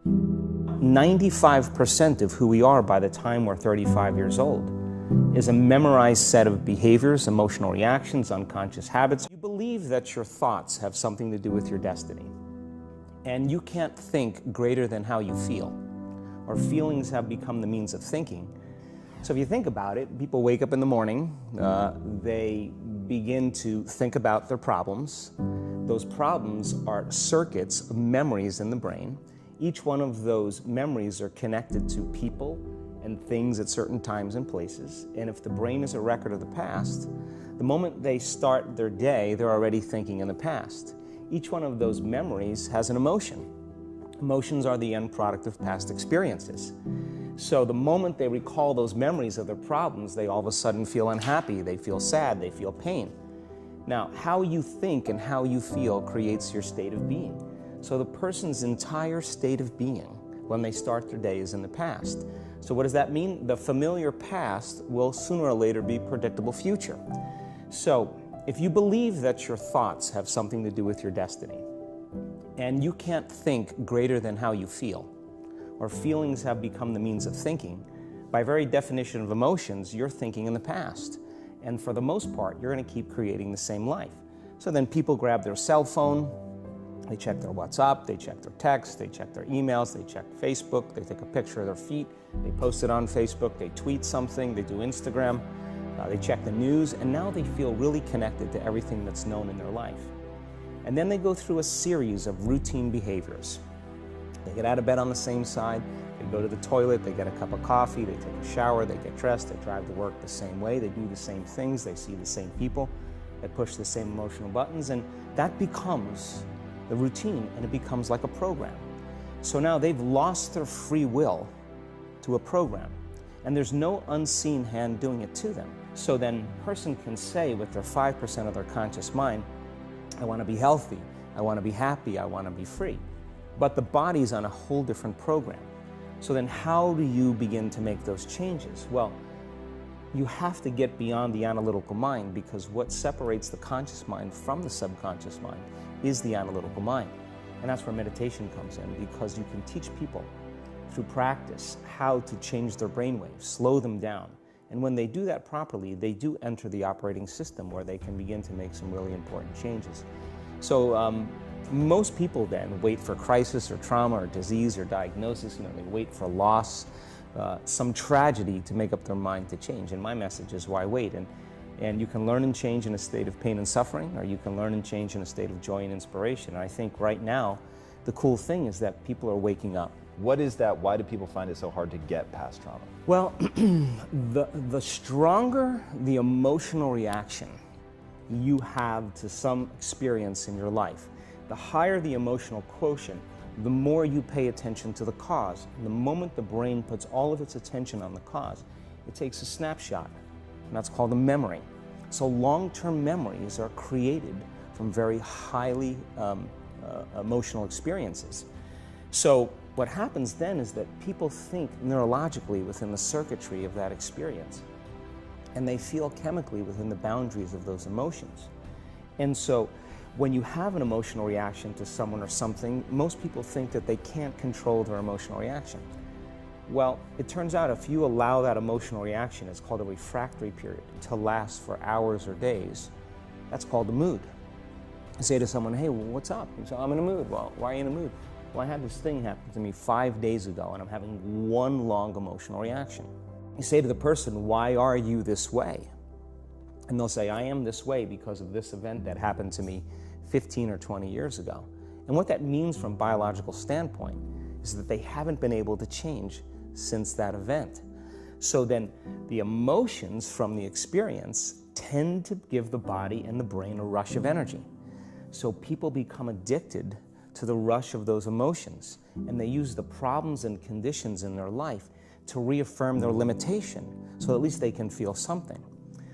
95% of who we are by the time we're 35 years old is a memorized set of behaviors, emotional reactions, unconscious habits. You believe that your thoughts have something to do with your destiny, and you can't think greater than how you feel, or feelings have become the means of thinking. So if you think about it, people wake up in the morning, they begin to think about their problems. Those problems are circuits of memories in the brain. Each one of those memories are connected to people and things at certain times and places. And if the brain is a record of the past, the moment they start their day, they're already thinking in the past. Each one of those memories has an emotion. Emotions are the end product of past experiences. So the moment they recall those memories of their problems, they all of a sudden feel unhappy, they feel sad, they feel pain. Now, how you think and how you feel creates your state of being. So the person's entire state of being when they start their day is in the past. So what does that mean? The familiar past will sooner or later be predictable future. So if you believe that your thoughts have something to do with your destiny, and you can't think greater than how you feel, or feelings have become the means of thinking, by very definition of emotions, you're thinking in the past. And for the most part, you're going to keep creating the same life. So then people grab their cell phone, they check their WhatsApp, they check their text, they check their emails, they check Facebook, they take a picture of their feet, they post it on Facebook, they tweet something, they do Instagram, they check the news, and now they feel really connected to everything that's known in their life. And then they go through a series of routine behaviors. They get out of bed on the same side, they go to the toilet, they get a cup of coffee, they take a shower, they get dressed, they drive to work the same way, they do the same things, they see the same people, they push the same emotional buttons, and that becomes the routine, and it becomes like a program. So now they've lost their free will to a program, and there's no unseen hand doing it to them. So then a person can say with their 5% of their conscious mind, I want to be healthy, I want to be happy, I want to be free. But the body's on a whole different program. So then how do you begin to make those changes? Well, you have to get beyond the analytical mind, because what separates the conscious mind from the subconscious mind is the analytical mind. And that's where meditation comes in, because you can teach people through practice how to change their brainwaves, slow them down. And when they do that properly, they do enter the operating system where they can begin to make some really important changes. So most people then wait for crisis or trauma or disease or diagnosis. They wait for loss, some tragedy to make up their mind to change. And my message is, why wait? And you can learn and change in a state of pain and suffering, or you can learn and change in a state of joy and inspiration. And I think right now, the cool thing is that people are waking up. What is that? Why do people find it so hard to get past trauma? Well, the stronger the emotional reaction you have to some experience in your life, the higher the emotional quotient, the more you pay attention to the cause. And the moment the brain puts all of its attention on the cause, it takes a snapshot, and that's called a memory. So long-term memories are created from very highly emotional experiences. So what happens then is that people think neurologically within the circuitry of that experience, and they feel chemically within the boundaries of those emotions. And so when you have an emotional reaction to someone or something, most people think that they can't control their emotional reaction. Well, it turns out if you allow that emotional reaction, it's called a refractory period, to last for hours or days, that's called a mood. You say to someone, hey, well, what's up? You say, I'm in a mood. Well, why are you in a mood? Well, I had this thing happen to me 5 days ago, and I'm having one long emotional reaction. You say to the person, why are you this way? And they'll say, I am this way because of this event that happened to me 15 or 20 years ago. And what that means from a biological standpoint is that they haven't been able to change since that event. So then the emotions from the experience tend to give the body and the brain a rush of energy. So people become addicted to the rush of those emotions, and they use the problems and conditions in their life to reaffirm their limitation, so at least they can feel something.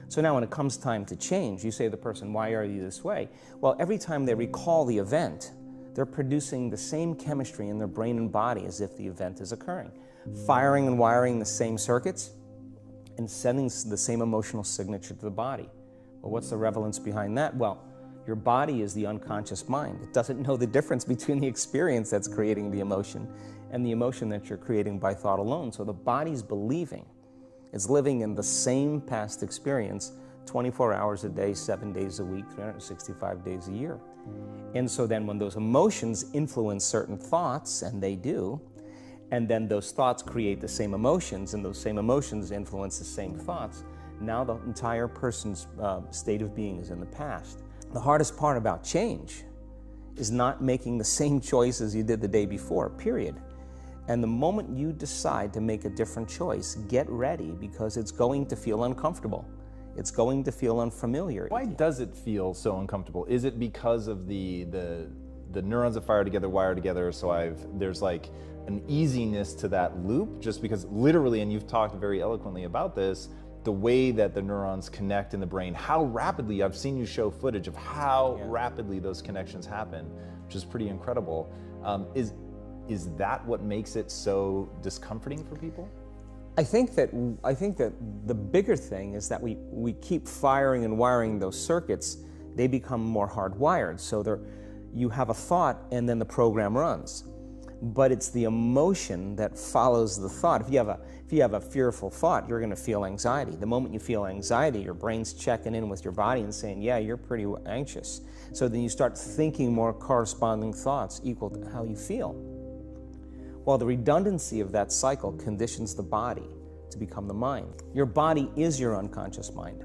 So now when it comes time to change, you say to the person, why are you this way? Well, every time they recall the event, they're producing the same chemistry in their brain and body as if the event is occurring, firing and wiring the same circuits and sending the same emotional signature to the body. Well, what's the relevance behind that? Well, Your body is the unconscious mind. It doesn't know the difference between the experience that's creating the emotion and the emotion that you're creating by thought alone. So the body's believing. It's living in the same past experience 24 hours a day, 7 days a week, 365 days a year. And so then when those emotions influence certain thoughts, and they do, and then those thoughts create the same emotions, and those same emotions influence the same thoughts, now the entire person's state of being is in the past. The hardest part about change is not making the same choices you did the day before, period. And the moment you decide to make a different choice, get ready, because it's going to feel uncomfortable. It's going to feel unfamiliar. Why does it feel so uncomfortable? Is it because of the neurons that fire together wire together, so there's like an easiness to that loop, just because literally, and you've talked very eloquently about this, the way that the neurons connect in the brain, how rapidly, I've seen you show footage of how rapidly those connections happen, which is pretty incredible. Is that what makes it so discomforting for people? I think that the bigger thing is that we keep firing and wiring those circuits. They become more hardwired. So you have a thought and then the program runs. But it's the emotion that follows the thought. If you have a fearful thought, you're going to feel anxiety. The moment you feel anxiety, your brain's checking in with your body and saying, yeah, you're pretty anxious. So then you start thinking more corresponding thoughts equal to how you feel. Well, the redundancy of that cycle conditions the body to become the mind. Your body is your unconscious mind.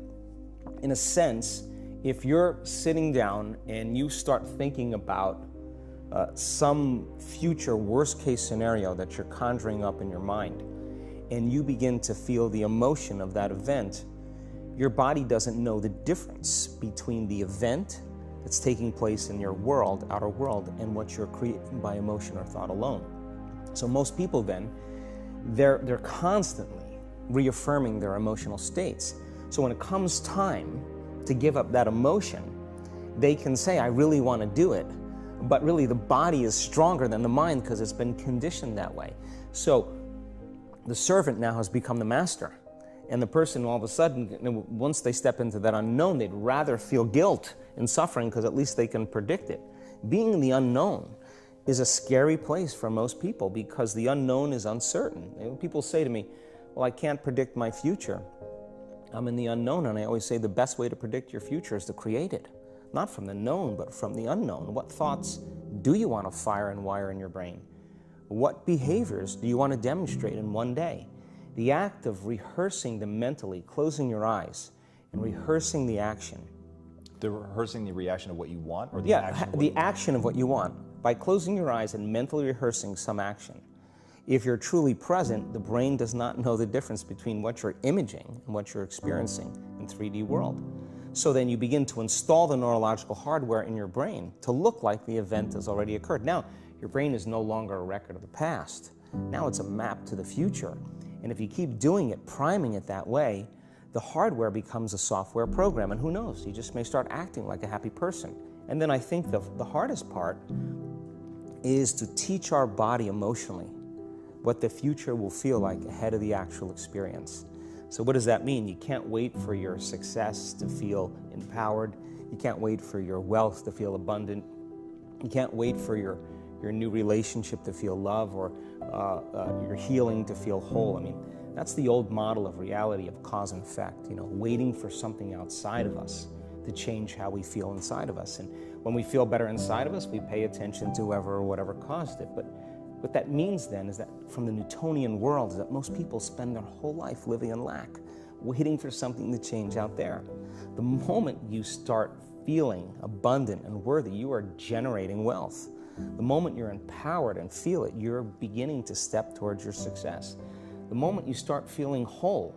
In a sense, if you're sitting down and you start thinking about some future worst-case scenario that you're conjuring up in your mind, and you begin to feel the emotion of that event, your body doesn't know the difference between the event that's taking place in your world, outer world, and what you're creating by emotion or thought alone. So most people then, they're constantly reaffirming their emotional states. So when it comes time to give up that emotion, they can say, I really want to do it, but really the body is stronger than the mind because it's been conditioned that way. So the servant now has become the master. And the person all of a sudden, once they step into that unknown, they'd rather feel guilt and suffering because at least they can predict it. Being in the unknown is a scary place for most people because the unknown is uncertain. People say to me, well, I can't predict my future. I'm in the unknown, and I always say the best way to predict your future is to create it. Not from the known, but from the unknown. What thoughts do you want to fire and wire in your brain? What behaviors do you want to demonstrate in one day? The act of rehearsing them mentally, closing your eyes, and rehearsing the action. Rehearsing the reaction of what you want, or the action of what the action of what you want. By closing your eyes and mentally rehearsing some action. If you're truly present, the brain does not know the difference between what you're imaging and what you're experiencing in 3D world. So then you begin to install the neurological hardware in your brain to look like the event has already occurred. Now, your brain is no longer a record of the past. Now it's a map to the future. And if you keep doing it, priming it that way, the hardware becomes a software program. And who knows, you just may start acting like a happy person. And then I think the hardest part is to teach our body emotionally what the future will feel like ahead of the actual experience. So what does that mean? You can't wait for your success to feel empowered. You can't wait for your wealth to feel abundant. You can't wait for your new relationship to feel love, or your healing to feel whole. I mean, that's the old model of reality of cause and effect, waiting for something outside of us to change how we feel inside of us. And when we feel better inside of us, we pay attention to whoever or whatever caused it. But what that means then is that from the Newtonian world is that most people spend their whole life living in lack, waiting for something to change out there. The moment you start feeling abundant and worthy, you are generating wealth. The moment you're empowered and feel it, you're beginning to step towards your success. The moment you start feeling whole,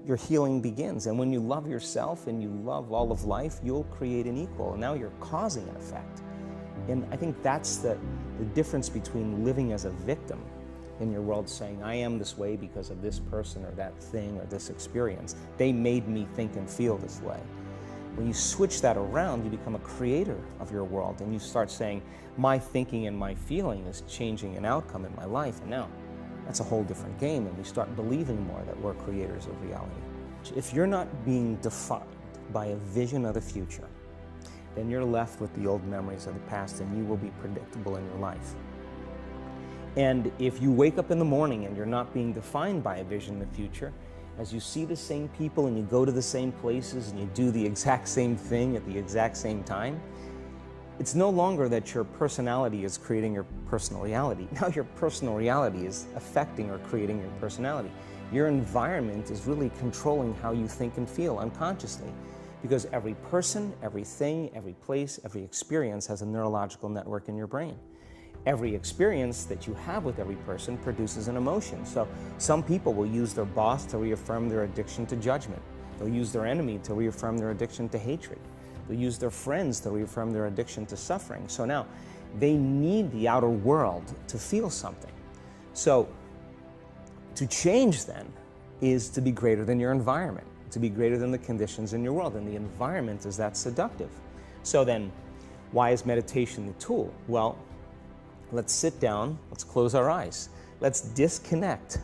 your healing begins. And when you love yourself and you love all of life, you'll create an equal. And now you're causing an effect. And I think that's the difference between living as a victim in your world, saying, I am this way because of this person or that thing or this experience. They made me think and feel this way. When you switch that around, you become a creator of your world, and you start saying, my thinking and my feeling is changing an outcome in my life. And now that's a whole different game, and we start believing more that we're creators of reality. If you're not being defined by a vision of the future, then you're left with the old memories of the past, and you will be predictable in your life. And if you wake up in the morning and you're not being defined by a vision in the future, as you see the same people and you go to the same places and you do the exact same thing at the exact same time, it's no longer that your personality is creating your personal reality. Now your personal reality is affecting or creating your personality. Your environment is really controlling how you think and feel unconsciously, because every person, everything, every place, every experience has a neurological network in your brain. Every experience that you have with every person produces an emotion. So some people will use their boss to reaffirm their addiction to judgment. They'll use their enemy to reaffirm their addiction to hatred. They'll use their friends to reaffirm their addiction to suffering. So now they need the outer world to feel something. So to change then is to be greater than your environment, to be greater than the conditions in your world. And the environment is that seductive. So then why is meditation the tool? Well, let's sit down, let's close our eyes. Let's disconnect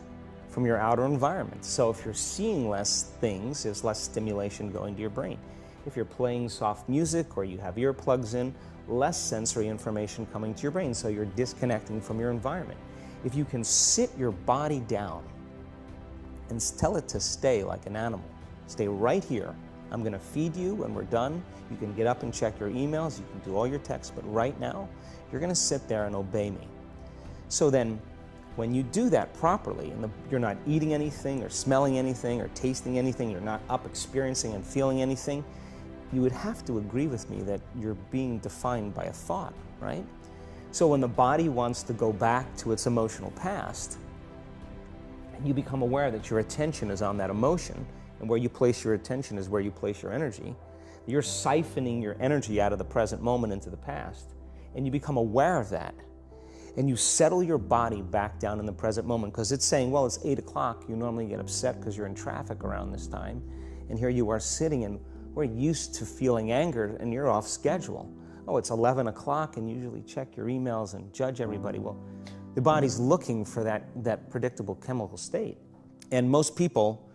from your outer environment. So if you're seeing less things, there's less stimulation going to your brain. If you're playing soft music or you have earplugs in, less sensory information coming to your brain, so you're disconnecting from your environment. If you can sit your body down and tell it to stay like an animal, stay right here. I'm going to feed you when we're done. You can get up and check your emails, you can do all your texts, but right now, you're going to sit there and obey me. So then, when you do that properly, and you're not eating anything or smelling anything or tasting anything, you're not up experiencing and feeling anything, you would have to agree with me that you're being defined by a thought, right? So when the body wants to go back to its emotional past, and you become aware that your attention is on that emotion, and where you place your attention is where you place your energy, you're siphoning your energy out of the present moment into the past, and you become aware of that, and you settle your body back down in the present moment, because it's saying, well, it's 8 o'clock, you normally get upset because you're in traffic around this time, and here you are sitting, and we're used to feeling anger, and you're off schedule. Oh, it's 11 o'clock, and you usually check your emails and judge everybody. Well, the body's looking for that predictable chemical state. And most people,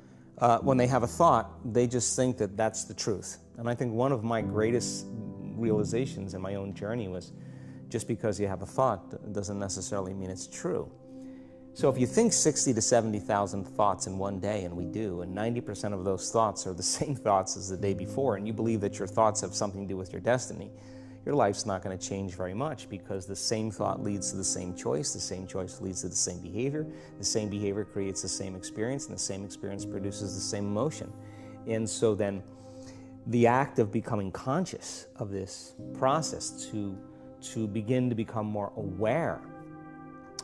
when they have a thought, they just think that that's the truth. And I think one of my greatest realizations in my own journey was, just because you have a thought doesn't necessarily mean it's true. So if you think 60 to 70,000 thoughts in one day, and we do, and 90% of those thoughts are the same thoughts as the day before, and you believe that your thoughts have something to do with your destiny, your life's not going to change very much, because the same thought leads to the same choice leads to the same behavior creates the same experience, and the same experience produces the same emotion. And so then the act of becoming conscious of this process to begin to become more aware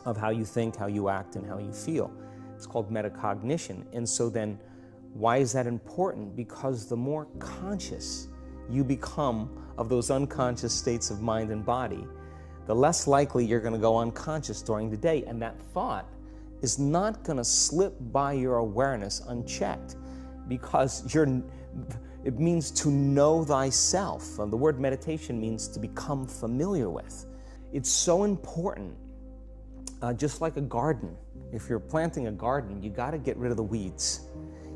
of how you think, how you act, and how you feel, it's called metacognition. And so then why is that important? Because the more conscious you become of those unconscious states of mind and body, the less likely you're going to go unconscious during the day, and that thought is not going to slip by your awareness unchecked, because it means to know thyself. The word meditation means to become familiar with. It's so important, just like a garden. If you're planting a garden, you got to get rid of the weeds.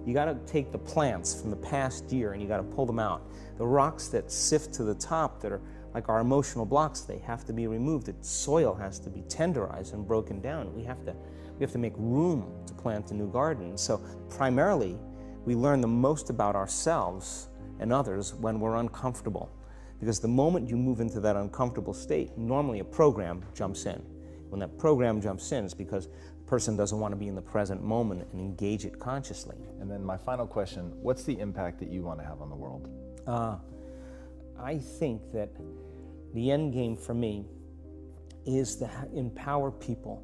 You got to take the plants from the past year and you got to pull them out. The rocks that sift to the top that are like our emotional blocks, they have to be removed. The soil has to be tenderized and broken down. We have to make room to plant a new garden. So primarily, we learn the most about ourselves and others when we're uncomfortable. Because the moment you move into that uncomfortable state, normally a program jumps in. When that program jumps in, it's because the person doesn't want to be in the present moment and engage it consciously. And then my final question, what's the impact that you want to have on the world? I think that the end game for me is to empower people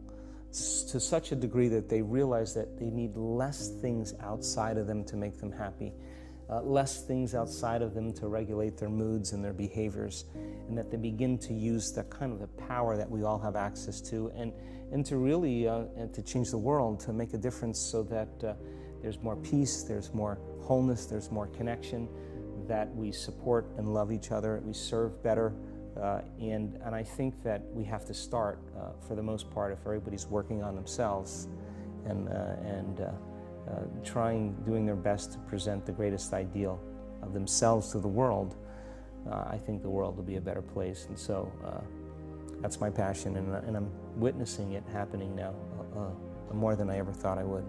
to such a degree that they realize that they need less things outside of them to make them happy, less things outside of them to regulate their moods and their behaviors, and that they begin to use the kind of the power that we all have access to, and to really to change the world, to make a difference so that there's more peace, there's more wholeness, there's more connection, that we support and love each other, we serve better, and I think that we have to start, for the most part, if everybody's working on themselves and doing their best to present the greatest ideal of themselves to the world, I think the world will be a better place. And so that's my passion, and I'm witnessing it happening now more than I ever thought I would.